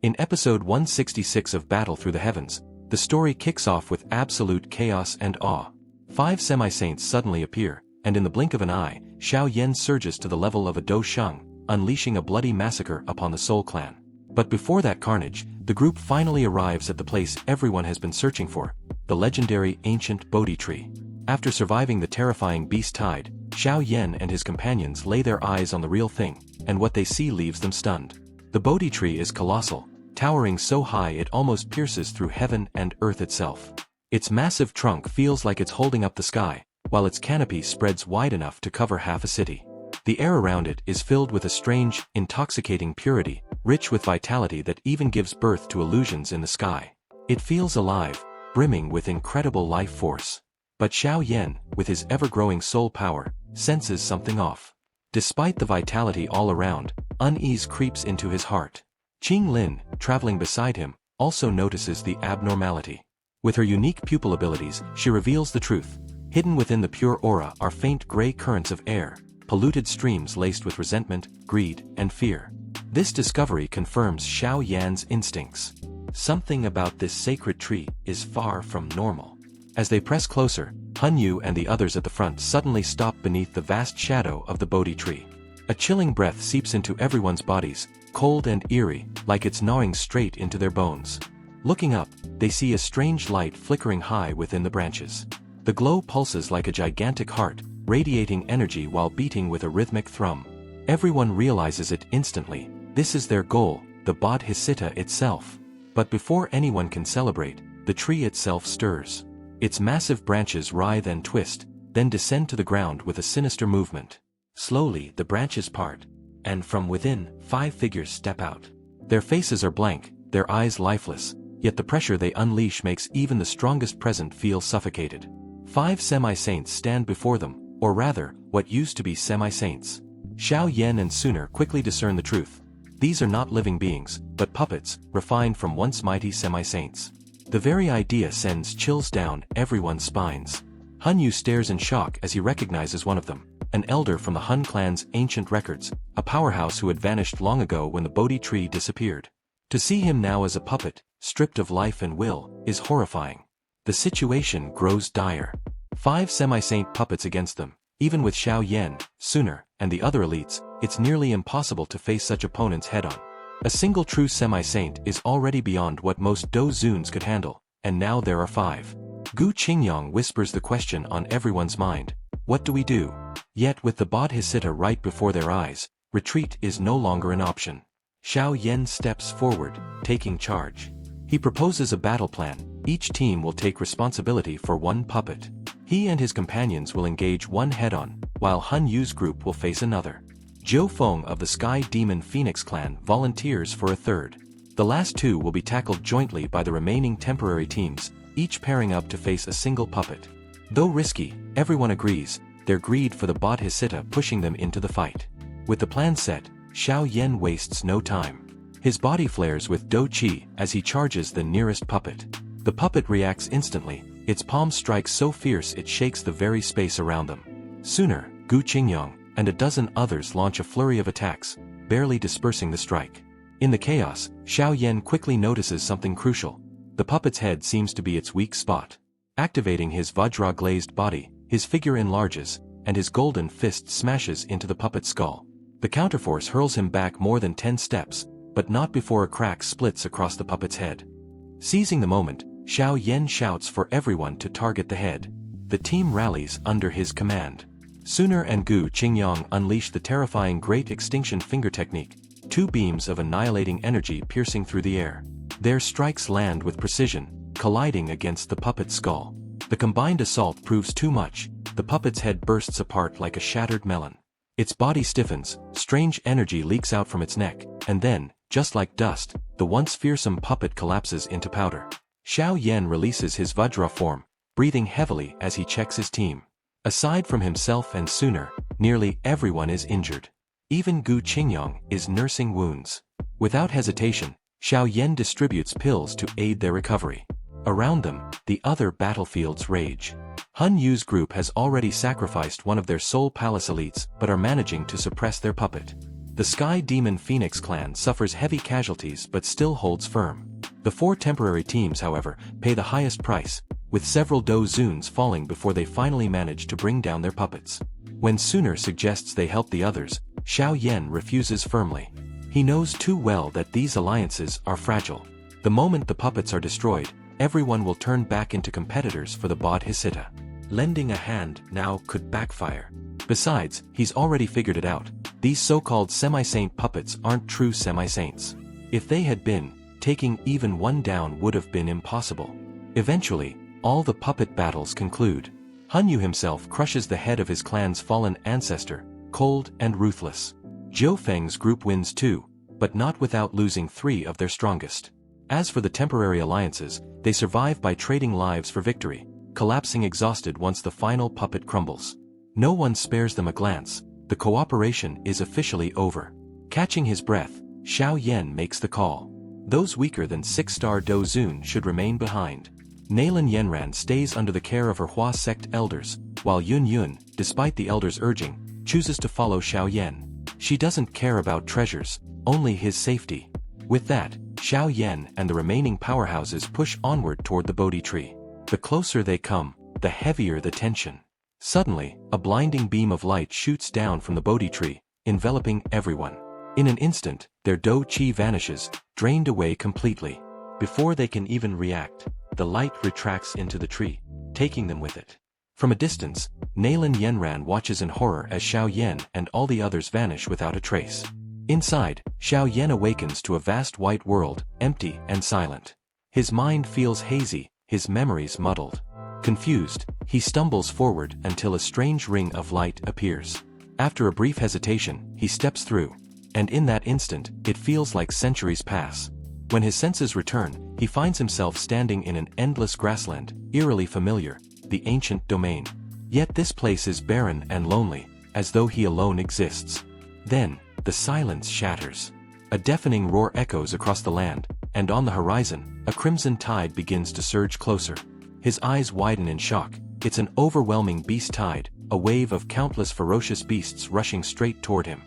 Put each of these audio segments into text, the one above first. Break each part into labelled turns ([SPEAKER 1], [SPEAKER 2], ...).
[SPEAKER 1] In episode 166 of Battle Through the Heavens, the story kicks off with absolute chaos and awe. 5 semi-saints suddenly appear, and in the blink of an eye, Xiao Yan surges to the level of a Dou Sheng, unleashing a bloody massacre upon the Soul Clan. But before that carnage, the group finally arrives at the place everyone has been searching for, the legendary Ancient Bodhi Tree. After surviving the terrifying beast tide, Xiao Yan and his companions lay their eyes on the real thing, and what they see leaves them stunned. The Bodhi Tree is colossal, towering so high it almost pierces through heaven and earth itself. Its massive trunk feels like it's holding up the sky, while its canopy spreads wide enough to cover half a city. The air around it is filled with a strange, intoxicating purity, rich with vitality that even gives birth to illusions in the sky. It feels alive, brimming with incredible life force. But Xiao Yan, with his ever-growing soul power, senses something off. Despite the vitality all around, unease creeps into his heart. Qing Lin, traveling beside him, also notices the abnormality. With her unique pupil abilities, she reveals the truth. Hidden within the pure aura are faint gray currents of air, polluted streams laced with resentment, greed, and fear. This discovery confirms Xiao Yan's instincts. Something about this sacred tree is far from normal. As they press closer, Hun Yu and the others at the front suddenly stop beneath the vast shadow of the Bodhi tree. A chilling breath seeps into everyone's bodies, cold and eerie, like it's gnawing straight into their bones. Looking up, they see a strange light flickering high within the branches. The glow pulses like a gigantic heart, radiating energy while beating with a rhythmic thrum. Everyone realizes it instantly. This is their goal, the Bodhisattva itself. But before anyone can celebrate, the tree itself stirs. Its massive branches writhe and twist, then descend to the ground with a sinister movement. Slowly, the branches part, and from within, 5 figures step out. Their faces are blank, their eyes lifeless, yet the pressure they unleash makes even the strongest present feel suffocated. 5 semi-saints stand before them, or rather, what used to be semi-saints. Xiao Yan and Sooner quickly discern the truth. These are not living beings, but puppets, refined from once mighty semi-saints. The very idea sends chills down everyone's spines. Hun Yu stares in shock as he recognizes one of them, an elder from the Hun clan's ancient records, a powerhouse who had vanished long ago when the Bodhi tree disappeared. To see him now as a puppet, stripped of life and will, is horrifying. The situation grows dire. 5 semi-saint puppets against them. Even with Xiao Yan, Sooner, and the other elites, it's nearly impossible to face such opponents head-on. A single true semi-saint is already beyond what most Dou Zuns could handle, and now there are 5. Gu Qingyang whispers the question on everyone's mind. What do we do? Yet with the Bodhisattva right before their eyes, retreat is no longer an option. Xiao Yan steps forward, taking charge. He proposes a battle plan. Each team will take responsibility for one puppet. He and his companions will engage one head-on, while Hun Yu's group will face another. Zhou Feng of the Sky Demon Phoenix clan volunteers for a third. The last 2 will be tackled jointly by the remaining temporary teams, each pairing up to face a single puppet. Though risky, everyone agrees, their greed for the Bodhisattva pushing them into the fight. With the plan set, Xiao Yan wastes no time. His body flares with Dou Qi as he charges the nearest puppet. The puppet reacts instantly, its palm strikes so fierce it shakes the very space around them. Sooner, Gu Qingyang, and a dozen others launch a flurry of attacks, barely dispersing the strike. In the chaos, Xiao Yan quickly notices something crucial. The puppet's head seems to be its weak spot. Activating his Vajra-glazed body, his figure enlarges, and his golden fist smashes into the puppet's skull. The counterforce hurls him back more than 10 steps, but not before a crack splits across the puppet's head. Seizing the moment, Xiao Yan shouts for everyone to target the head. The team rallies under his command. Sooner and Gu Qingyang unleash the terrifying Great Extinction Finger technique, 2 beams of annihilating energy piercing through the air. Their strikes land with precision, colliding against the puppet's skull. The combined assault proves too much. The puppet's head bursts apart like a shattered melon. Its body stiffens, strange energy leaks out from its neck, and then, just like dust, the once fearsome puppet collapses into powder. Xiao Yan releases his Vajra form, breathing heavily as he checks his team. Aside from himself and Sooner, nearly everyone is injured. Even Gu Qingyang is nursing wounds. Without hesitation, Xiao Yan distributes pills to aid their recovery. Around them, the other battlefields rage. Hun Yu's group has already sacrificed one of their Soul Palace elites but are managing to suppress their puppet. The Sky Demon Phoenix clan suffers heavy casualties but still holds firm. The 4 temporary teams, however, pay the highest price, with several Dou Zuns falling before they finally manage to bring down their puppets. When Sooner suggests they help the others, Xiao Yan refuses firmly. He knows too well that these alliances are fragile. The moment the puppets are destroyed, everyone will turn back into competitors for the Bodhisattva. Lending a hand now could backfire. Besides, he's already figured it out. These so-called semi-saint puppets aren't true semi-saints. If they had been, taking even one down would have been impossible. Eventually, all the puppet battles conclude. Hun Yu himself crushes the head of his clan's fallen ancestor, cold and ruthless. Jiu Feng's group wins too, but not without losing 3 of their strongest. As for the temporary alliances, they survive by trading lives for victory, collapsing exhausted once the final puppet crumbles. No one spares them a glance. The cooperation is officially over. Catching his breath, Xiao Yan makes the call. Those weaker than 6-star Dou Zun should remain behind. Nalan Yenran stays under the care of her Hua sect elders, while Yun Yun, despite the elders' urging, chooses to follow Xiao Yan. She doesn't care about treasures, only his safety. With that, Xiao Yan and the remaining powerhouses push onward toward the Bodhi Tree. The closer they come, the heavier the tension. Suddenly, a blinding beam of light shoots down from the Bodhi Tree, enveloping everyone. In an instant, their Dou Qi vanishes, drained away completely. Before they can even react, the light retracts into the tree, taking them with it. From a distance, Nalan Yenran watches in horror as Xiao Yan and all the others vanish without a trace. Inside, Xiao Yan awakens to a vast white world, empty and silent. His mind feels hazy, his memories muddled. Confused, he stumbles forward until a strange ring of light appears. After a brief hesitation, he steps through, and in that instant, it feels like centuries pass. When his senses return, he finds himself standing in an endless grassland, eerily familiar, the ancient domain. Yet this place is barren and lonely, as though he alone exists. Then, the silence shatters. A deafening roar echoes across the land, and on the horizon, a crimson tide begins to surge closer. His eyes widen in shock. It's an overwhelming beast tide, a wave of countless ferocious beasts rushing straight toward him.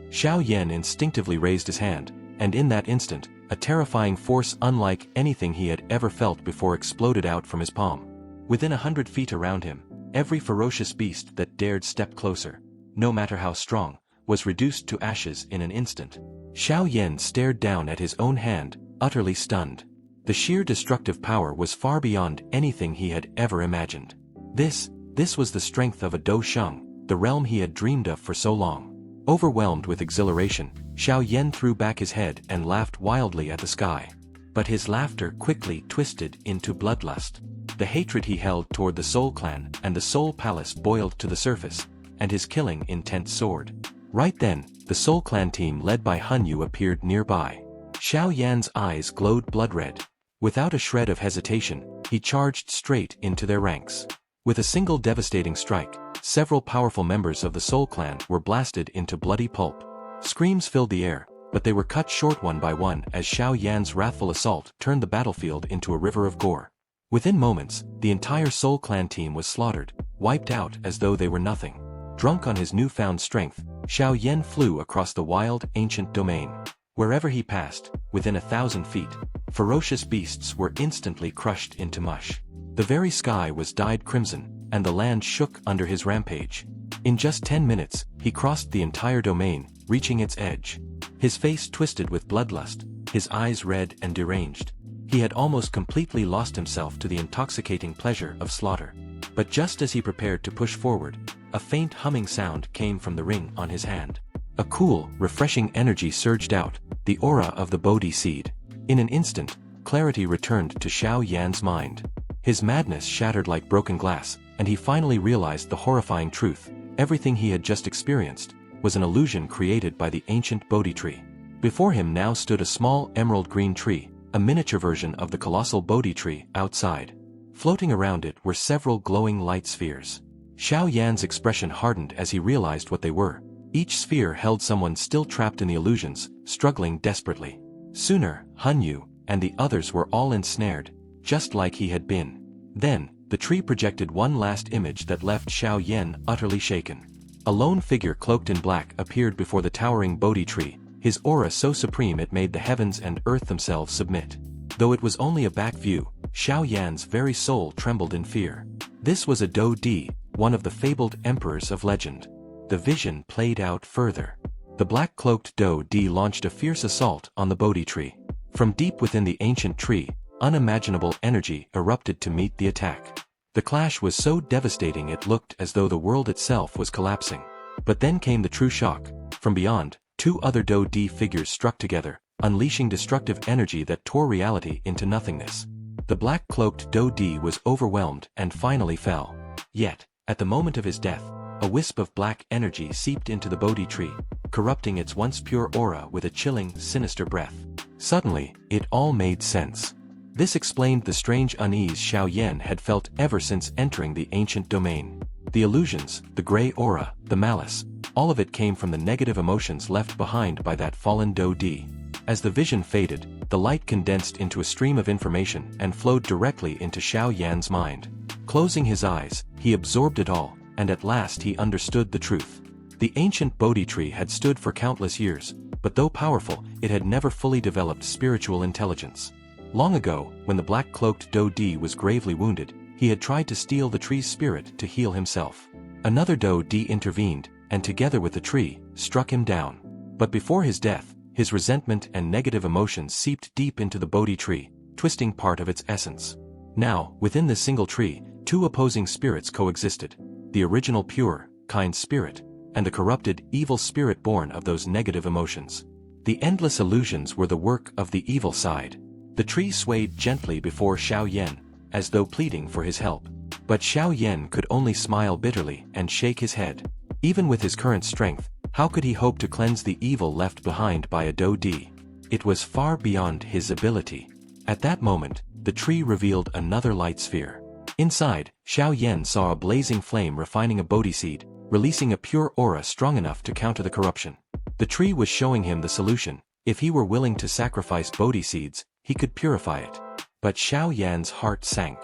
[SPEAKER 1] Xiao Yan instinctively raised his hand, and in that instant, a terrifying force unlike anything he had ever felt before exploded out from his palm. Within 100 feet around him, every ferocious beast that dared step closer, no matter how strong, was reduced to ashes in an instant. Xiao Yan stared down at his own hand, utterly stunned. The sheer destructive power was far beyond anything he had ever imagined. This was the strength of a Dou Sheng, the realm he had dreamed of for so long. Overwhelmed with exhilaration, Xiao Yan threw back his head and laughed wildly at the sky. But his laughter quickly twisted into bloodlust. The hatred he held toward the Soul Clan and the Soul Palace boiled to the surface, and his killing intent soared. Right then, the Soul Clan team led by Hun Yu appeared nearby. Xiao Yan's eyes glowed blood-red. Without a shred of hesitation, he charged straight into their ranks. With a single devastating strike, several powerful members of the Soul Clan were blasted into bloody pulp. Screams filled the air, but they were cut short one by one as Xiao Yan's wrathful assault turned the battlefield into a river of gore. Within moments, the entire Soul Clan team was slaughtered, wiped out as though they were nothing. Drunk on his newfound strength, Xiao Yan flew across the wild, ancient domain. Wherever he passed, within 1,000 feet, ferocious beasts were instantly crushed into mush. The very sky was dyed crimson, and the land shook under his rampage. In just 10 minutes, he crossed the entire domain, reaching its edge. His face twisted with bloodlust, his eyes red and deranged. He had almost completely lost himself to the intoxicating pleasure of slaughter. But just as he prepared to push forward, a faint humming sound came from the ring on his hand. A cool, refreshing energy surged out, the aura of the Bodhi seed. In an instant, clarity returned to Xiao Yan's mind. His madness shattered like broken glass, and he finally realized the horrifying truth. Everything he had just experienced was an illusion created by the ancient Bodhi Tree. Before him now stood a small emerald green tree, a miniature version of the colossal Bodhi Tree outside. Floating around it were several glowing light spheres. Xiao Yan's expression hardened as he realized what they were. Each sphere held someone still trapped in the illusions, struggling desperately. Sooner, Hun Yu and the others were all ensnared, just like he had been. Then, the tree projected one last image that left Xiao Yan utterly shaken. A lone figure cloaked in black appeared before the towering Bodhi tree, his aura so supreme it made the heavens and earth themselves submit. Though it was only a back view, Xiao Yan's very soul trembled in fear. This was a Dou Di, one of the fabled emperors of legend. The vision played out further. The black-cloaked Dou Di launched a fierce assault on the Bodhi tree. From deep within the ancient tree, unimaginable energy erupted to meet the attack. The clash was so devastating it looked as though the world itself was collapsing. But then came the true shock. From beyond, two other Dou Di figures struck together, unleashing destructive energy that tore reality into nothingness. The black-cloaked Dou Di was overwhelmed and finally fell. Yet, at the moment of his death, a wisp of black energy seeped into the Bodhi tree, corrupting its once pure aura with a chilling, sinister breath. Suddenly, it all made sense. This explained the strange unease Xiao Yan had felt ever since entering the ancient domain. The illusions, the gray aura, the malice, all of it came from the negative emotions left behind by that fallen Dou Di. As the vision faded, the light condensed into a stream of information and flowed directly into Xiao Yan's mind. Closing his eyes, he absorbed it all, and at last he understood the truth. The ancient Bodhi tree had stood for countless years, but though powerful, it had never fully developed spiritual intelligence. Long ago, when the black-cloaked Dou Di was gravely wounded, he had tried to steal the tree's spirit to heal himself. Another Dou Di intervened, and together with the tree, struck him down. But before his death, his resentment and negative emotions seeped deep into the Bodhi tree, twisting part of its essence. Now, within this single tree, two opposing spirits coexisted: the original pure, kind spirit, and the corrupted, evil spirit born of those negative emotions. The endless illusions were the work of the evil side. The tree swayed gently before Xiao Yan, as though pleading for his help. But Xiao Yan could only smile bitterly and shake his head. Even with his current strength, how could he hope to cleanse the evil left behind by a Dou Di? It was far beyond his ability. At that moment, the tree revealed another light sphere. Inside, Xiao Yan saw a blazing flame refining a Bodhi seed, releasing a pure aura strong enough to counter the corruption. The tree was showing him the solution. If he were willing to sacrifice Bodhi seeds, he could purify it. But Xiao Yan's heart sank.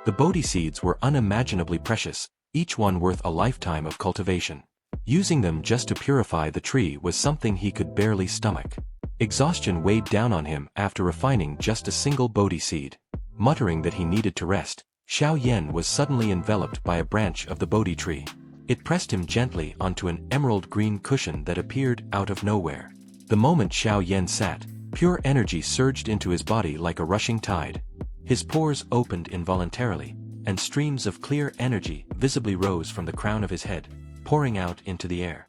[SPEAKER 1] The Bodhi seeds were unimaginably precious, each one worth a lifetime of cultivation. Using them just to purify the tree was something he could barely stomach. Exhaustion weighed down on him after refining just a single Bodhi seed. Muttering that he needed to rest, Xiao Yan was suddenly enveloped by a branch of the Bodhi tree. It pressed him gently onto an emerald green cushion that appeared out of nowhere. The moment Xiao Yan sat, pure energy surged into his body like a rushing tide. His pores opened involuntarily, and streams of clear energy visibly rose from the crown of his head, pouring out into the air.